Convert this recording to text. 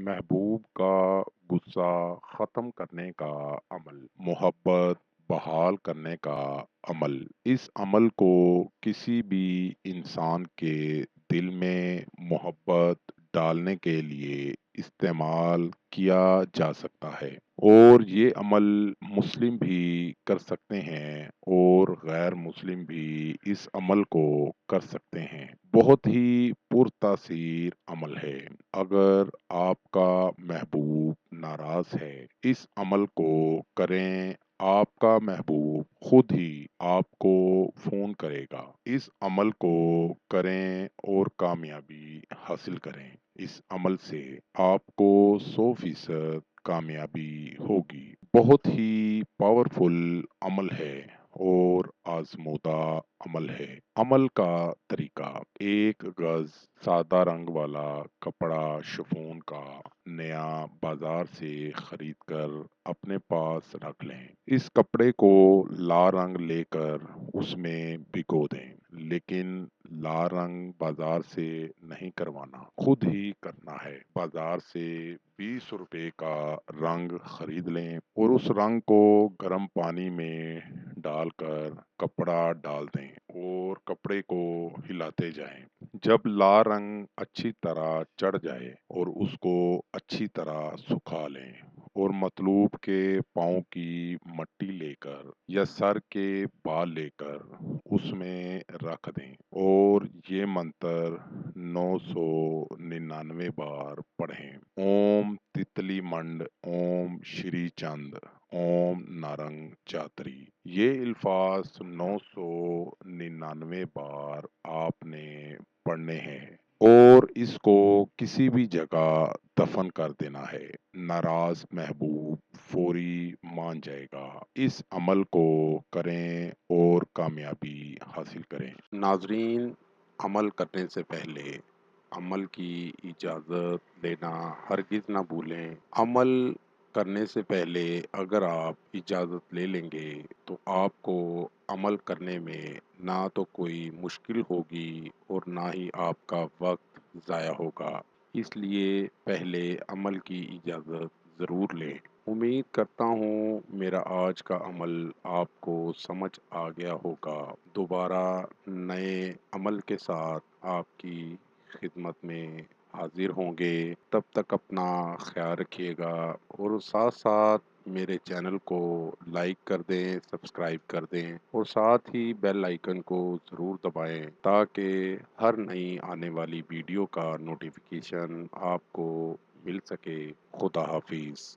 محبوب کا غصہ ختم کرنے کا عمل، محبت بحال کرنے کا عمل۔ اس عمل کو کسی بھی انسان کے دل میں محبت ڈالنے کے لیے استعمال کیا جا سکتا ہے، اور یہ عمل مسلم بھی کر سکتے ہیں اور غیر مسلم بھی اس عمل کو کر سکتے ہیں۔ بہت ہی پرتاثیر عمل ہے۔ اگر آپ کا محبوب ناراض ہے، اس عمل کو کریں، آپ کا محبوب خود ہی آپ کو فون کرے گا۔ اس عمل کو کریں اور کامیابی حاصل کریں۔ اس عمل سے آپ کو 100% کامیابی ہوگی۔ بہت ہی پاورفل عمل ہے اور آزمودہ عمل ہے۔ عمل کا طریقہ: 1 گز سادہ رنگ والا کپڑا شفون کا نیا بازار سے خرید کر اپنے پاس رکھ لیں۔ اس کپڑے کو لال رنگ لے کر اس میں بھگو دیں، لیکن لال رنگ بازار سے نہیں کروانا، خود ہی کرنا ہے۔ بازار سے 20 روپے کا رنگ خرید لیں اور اس رنگ کو گرم پانی میں ڈال کر کپڑا ڈال دیں اور کپڑے کو ہلاتے جائیں۔ جب لال رنگ اچھی طرح چڑھ جائے اور اس کو اچھی طرح سکھا لیں، اور مطلوب کے پاؤں کی مٹی لے کر یا سر کے بال لے کر اس میں رکھ دیں اور یہ منتر 999 بار پڑھیں: اوم تتلی منڈ، اوم شری چند، اوم نارنگ چاتری۔ یہ الفاظ 999 بار آپ نے پڑھنے ہیں اور اس کو کسی بھی جگہ دفن کر دینا ہے۔ ناراض محبوب فوری مان جائے گا۔ اس عمل کو کریں اور کامیابی حاصل کریں۔ ناظرین، عمل کرنے سے پہلے عمل کی اجازت لینا ہرگز نہ بھولیں۔ عمل کرنے سے پہلے اگر آپ اجازت لے لیں گے تو آپ کو عمل کرنے میں نہ تو کوئی مشکل ہوگی اور نہ ہی آپ کا وقت ضائع ہوگا۔ اس لیے پہلے عمل کی اجازت ضرور لیں۔ امید کرتا ہوں میرا آج کا عمل آپ کو سمجھ آ گیا ہوگا۔ دوبارہ نئے عمل کے ساتھ آپ کی خدمت میں حاضر ہوں گے۔ تب تک اپنا خیال رکھیے گا اور ساتھ ساتھ میرے چینل کو لائک کر دیں، سبسکرائب کر دیں اور ساتھ ہی بیل آئیکن کو ضرور دبائیں تاکہ ہر نئی آنے والی ویڈیو کا نوٹیفیکیشن آپ کو مل سکے۔ خدا حافظ۔